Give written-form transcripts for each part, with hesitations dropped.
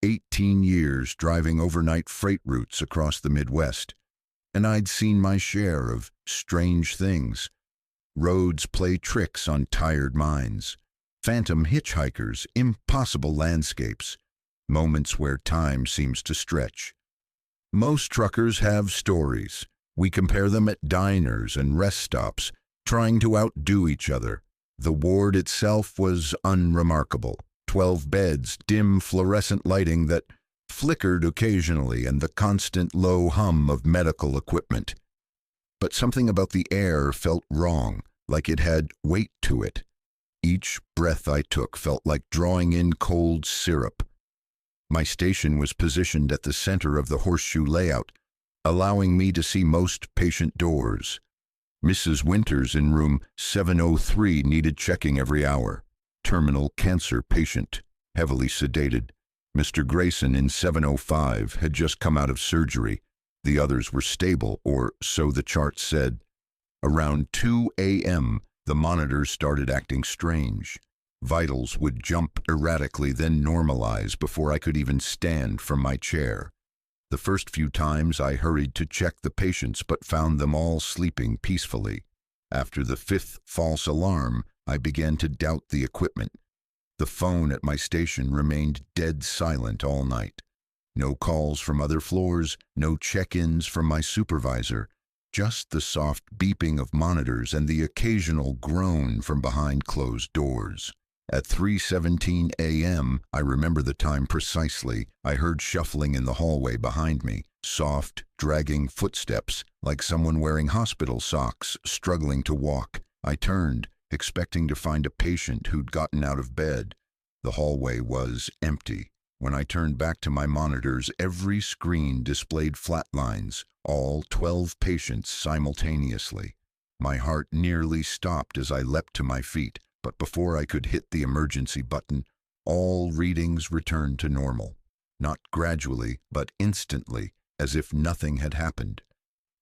18 years driving overnight freight routes across the Midwest, and I'd seen my share of strange things. Roads play tricks on tired minds, phantom hitchhikers, impossible landscapes, moments where time seems to stretch. Most truckers have stories. We compare them at diners and rest stops, trying to outdo each other. The ward itself was unremarkable. 12 beds, dim fluorescent lighting that flickered occasionally, and the constant low hum of medical equipment. But something about the air felt wrong, like it had weight to it. Each breath I took felt like drawing in cold syrup. My station was positioned at the center of the horseshoe layout, allowing me to see most patient doors. Mrs. Winters in room 703 needed checking every hour. Terminal cancer patient, heavily sedated. Mr. Grayson in 705 had just come out of surgery. The others were stable, or so the chart said. Around 2 a.m., the monitors started acting strange. Vitals would jump erratically, then normalize before I could even stand from my chair. The first few times I hurried to check the patients, but found them all sleeping peacefully. After the fifth false alarm, I began to doubt the equipment. The phone at my station remained dead silent all night. No calls from other floors, no check-ins from my supervisor, just the soft beeping of monitors and the occasional groan from behind closed doors. At 3:17 a.m., I remember the time precisely, I heard shuffling in the hallway behind me, soft, dragging footsteps, like someone wearing hospital socks, struggling to walk. I turned, expecting to find a patient who'd gotten out of bed. The hallway was empty. When I turned back to my monitors, every screen displayed flatlines, all 12 patients simultaneously. My heart nearly stopped as I leapt to my feet, but before I could hit the emergency button, all readings returned to normal. Not gradually, but instantly, as if nothing had happened.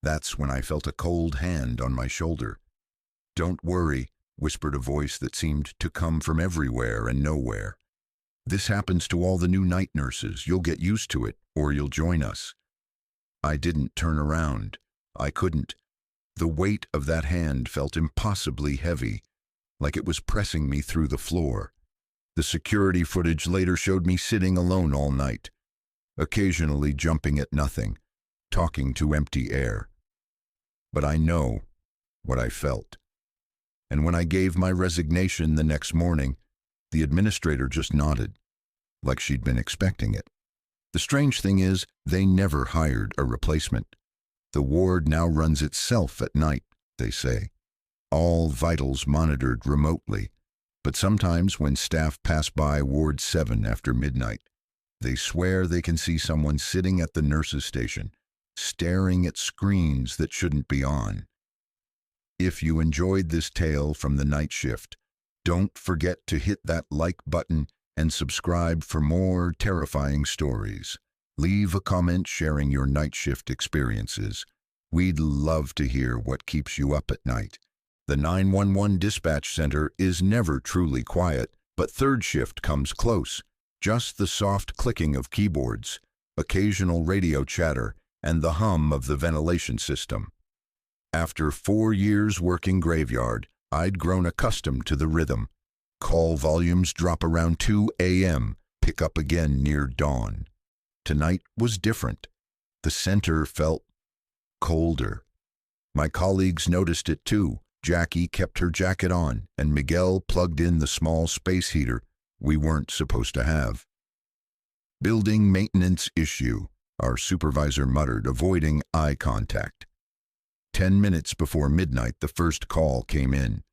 That's when I felt a cold hand on my shoulder. "Don't worry," whispered a voice that seemed to come from everywhere and nowhere. "This happens to all the new night nurses. You'll get used to it, or you'll join us." I didn't turn around. I couldn't. The weight of that hand felt impossibly heavy, like it was pressing me through the floor. The security footage later showed me sitting alone all night, occasionally jumping at nothing, talking to empty air. But I know what I felt. And when I gave my resignation the next morning, the administrator just nodded, like she'd been expecting it. The strange thing is, they never hired a replacement. The ward now runs itself at night, they say. All vitals monitored remotely, but sometimes when staff pass by Ward 7 after midnight, they swear they can see someone sitting at the nurse's station, staring at screens that shouldn't be on. If you enjoyed this tale from the night shift, don't forget to hit that like button and subscribe for more terrifying stories. Leave a comment sharing your night shift experiences. We'd love to hear what keeps you up at night. The 911 dispatch center is never truly quiet, but third shift comes close. Just the soft clicking of keyboards, occasional radio chatter, and the hum of the ventilation system. After 4 years working graveyard, I'd grown accustomed to the rhythm. Call volumes drop around 2 a.m., pick up again near dawn. Tonight was different. The center felt colder. My colleagues noticed it too. Jackie kept her jacket on, and Miguel plugged in the small space heater we weren't supposed to have. "Building maintenance issue," our supervisor muttered, avoiding eye contact. 10 minutes before midnight, the first call came in.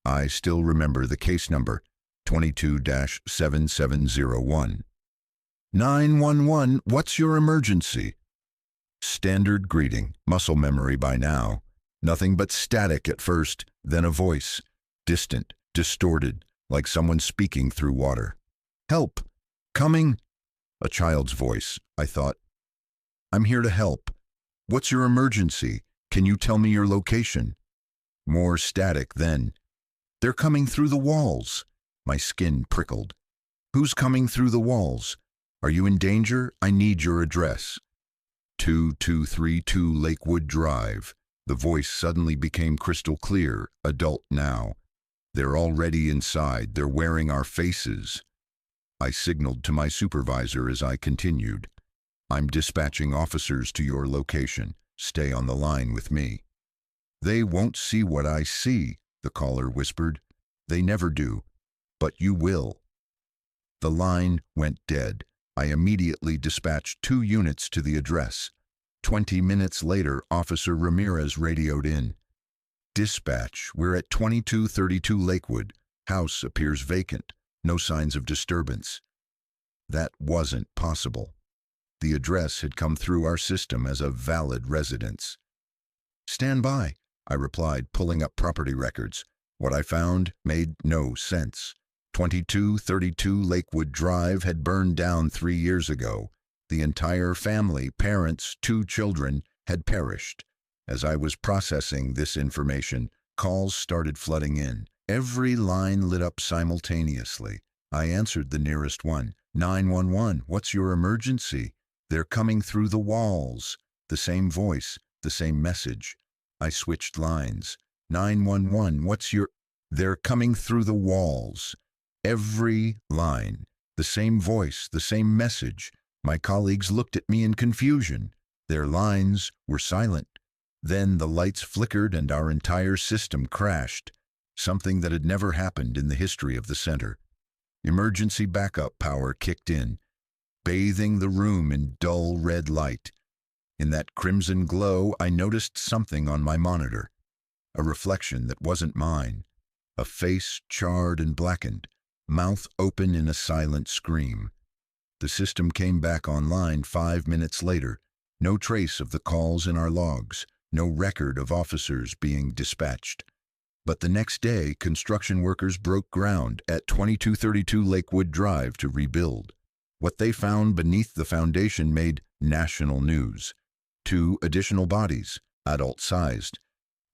I still remember the case number, 22-7701. 911, what's your emergency? Standard greeting, muscle memory by now. Nothing but static at first, then a voice, distant, distorted, like someone speaking through water. "Help! Coming!" A child's voice, I thought. "I'm here to help. What's your emergency? Can you tell me your location?" More static then. "They're coming through the walls." My skin prickled. "Who's coming through the walls?" Are you in danger? I need your address. 2232 Lakewood Drive. The voice suddenly became crystal clear, adult now. They're already inside. They're wearing our faces. I signaled to my supervisor as I continued. I'm dispatching officers to your location. Stay on the line with me. They won't see what I see, the caller whispered. They never do. But you will. The line went dead. I immediately dispatched 2 units to the address. 20 minutes later, Officer Ramirez radioed in. Dispatch, we're at 2232 Lakewood. House appears vacant. No signs of disturbance. That wasn't possible. The address had come through our system as a valid residence. Stand by, I replied, pulling up property records. What I found made no sense. 2232 Lakewood Drive had burned down 3 years ago. The entire family, parents, 2 children, had perished. As I was processing this information, calls started flooding in. Every line lit up simultaneously. I answered the nearest one. 911, what's your emergency? They're coming through the walls. The same voice, the same message. I switched lines. 911, what's your... They're coming through the walls. Every line. The same voice, the same message. My colleagues looked at me in confusion. Their lines were silent. Then the lights flickered and our entire system crashed. Something that had never happened in the history of the center. Emergency backup power kicked in, bathing the room in dull red light. In that crimson glow, I noticed something on my monitor. A reflection that wasn't mine. A face charred and blackened, mouth open in a silent scream. The system came back online 5 minutes later. No trace of the calls in our logs. No record of officers being dispatched. But the next day, construction workers broke ground at 2232 Lakewood Drive to rebuild. What they found beneath the foundation made national news. 2 additional bodies, adult-sized,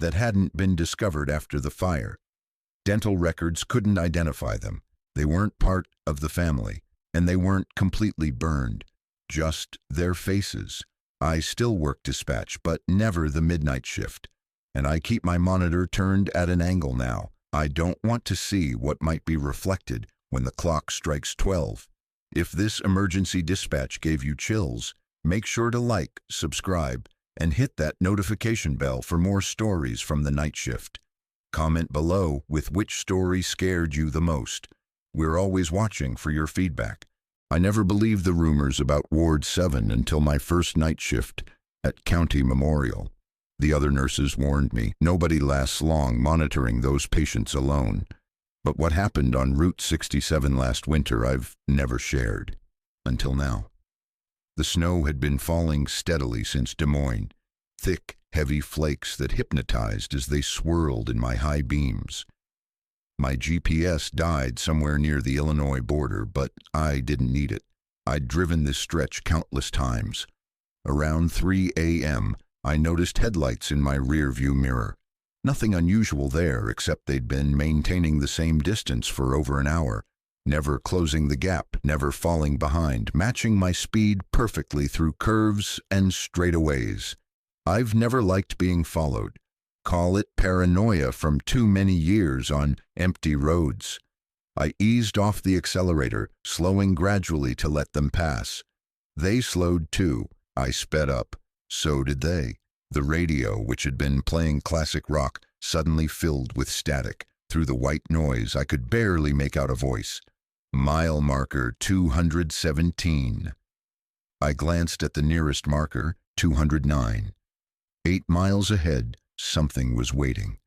that hadn't been discovered after the fire. Dental records couldn't identify them. They weren't part of the family, and they weren't completely burned. Just their faces. I still work dispatch, but never the midnight shift. And I keep my monitor turned at an angle now. I don't want to see what might be reflected when the clock strikes 12. If this emergency dispatch gave you chills, make sure to like, subscribe, and hit that notification bell for more stories from the night shift. Comment below with which story scared you the most. We're always watching for your feedback. I never believed the rumors about Ward 7 until my first night shift at County Memorial. The other nurses warned me, nobody lasts long monitoring those patients alone. But what happened on Route 67 last winter I've never shared. Until now. The snow had been falling steadily since Des Moines. Thick, heavy flakes that hypnotized as they swirled in my high beams. My GPS died somewhere near the Illinois border, but I didn't need it. I'd driven this stretch countless times. Around 3 a.m., I noticed headlights in my rear-view mirror. Nothing unusual there, except they'd been maintaining the same distance for over an hour, never closing the gap, never falling behind, matching my speed perfectly through curves and straightaways. I've never liked being followed. Call it paranoia from too many years on empty roads. I eased off the accelerator, slowing gradually to let them pass. They slowed too. I sped up. So did they. The radio, which had been playing classic rock, suddenly filled with static. Through the white noise, I could barely make out a voice. Mile marker 217. I glanced at the nearest marker, 209. 8 miles ahead, something was waiting.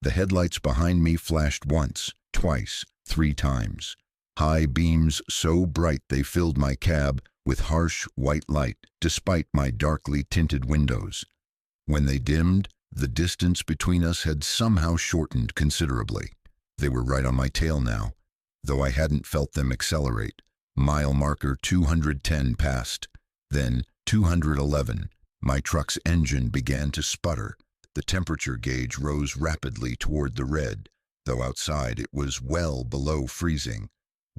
The headlights behind me flashed once, twice, 3 times. High beams so bright they filled my cab with harsh white light, despite my darkly tinted windows. When they dimmed, the distance between us had somehow shortened considerably. They were right on my tail now, though I hadn't felt them accelerate. Mile marker 210 passed, then 211. My truck's engine began to sputter. The temperature gauge rose rapidly toward the red, though outside it was well below freezing.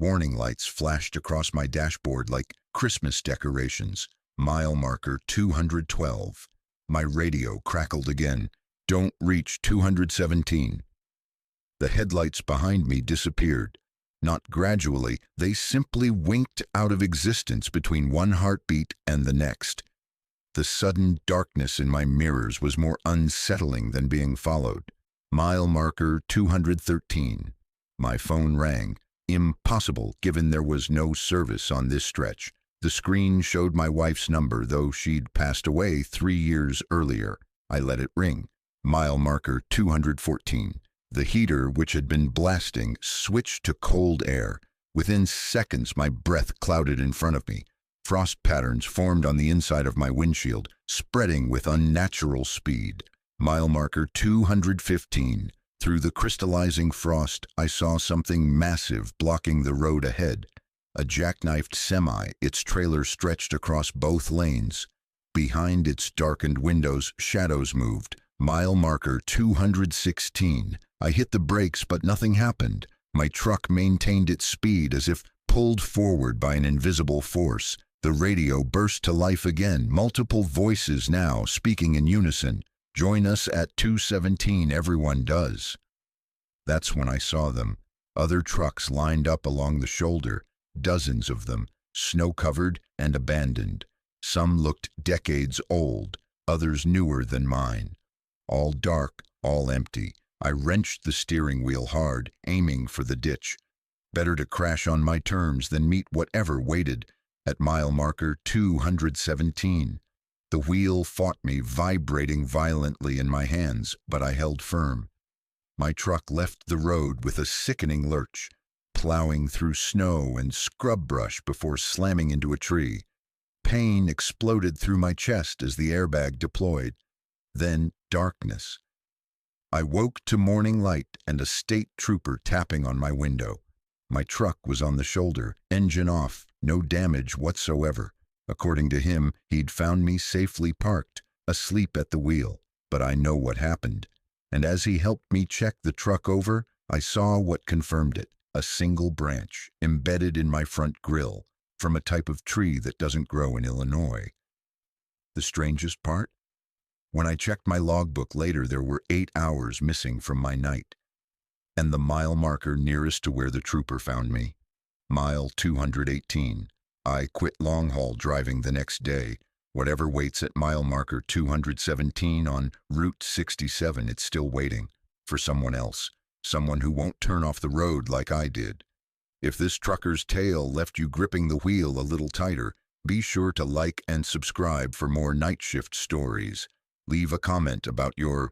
Warning lights flashed across my dashboard like Christmas decorations. Mile marker 212. My radio crackled again. Don't reach 217. The headlights behind me disappeared. Not gradually, they simply winked out of existence between one heartbeat and the next. The sudden darkness in my mirrors was more unsettling than being followed. Mile marker 213. My phone rang. Impossible, given there was no service on this stretch. The screen showed my wife's number, though she'd passed away 3 years earlier. I let it ring. Mile marker 214. The heater, which had been blasting, switched to cold air. Within seconds, my breath clouded in front of me. Frost patterns formed on the inside of my windshield, spreading with unnatural speed. Mile marker 215. Through the crystallizing frost, I saw something massive blocking the road ahead. A jackknifed semi, its trailer stretched across both lanes. Behind its darkened windows, shadows moved. Mile marker 216. I hit the brakes, but nothing happened. My truck maintained its speed as if pulled forward by an invisible force. The radio burst to life again, multiple voices now speaking in unison. Join us at 217, everyone does. That's when I saw them. Other trucks lined up along the shoulder, dozens of them, snow-covered and abandoned. Some looked decades old, others newer than mine. All dark, all empty. I wrenched the steering wheel hard, aiming for the ditch. Better to crash on my terms than meet whatever waited. At mile marker 217. The wheel fought me, vibrating violently in my hands, but I held firm. My truck left the road with a sickening lurch, plowing through snow and scrub brush before slamming into a tree. Pain exploded through my chest as the airbag deployed. Then darkness. I woke to morning light and a state trooper tapping on my window. My truck was on the shoulder, engine off, no damage whatsoever. According to him, he'd found me safely parked, asleep at the wheel. But I know what happened. And as he helped me check the truck over, I saw what confirmed it. A single branch, embedded in my front grille, from a type of tree that doesn't grow in Illinois. The strangest part? When I checked my logbook later, there were 8 hours missing from my night. And the mile marker nearest to where the trooper found me. Mile 218. I quit long-haul driving the next day. Whatever waits at mile marker 217 on Route 67, it's still waiting. For someone else. Someone who won't turn off the road like I did. If this trucker's tale left you gripping the wheel a little tighter, be sure to like and subscribe for more night shift stories. Leave a comment about your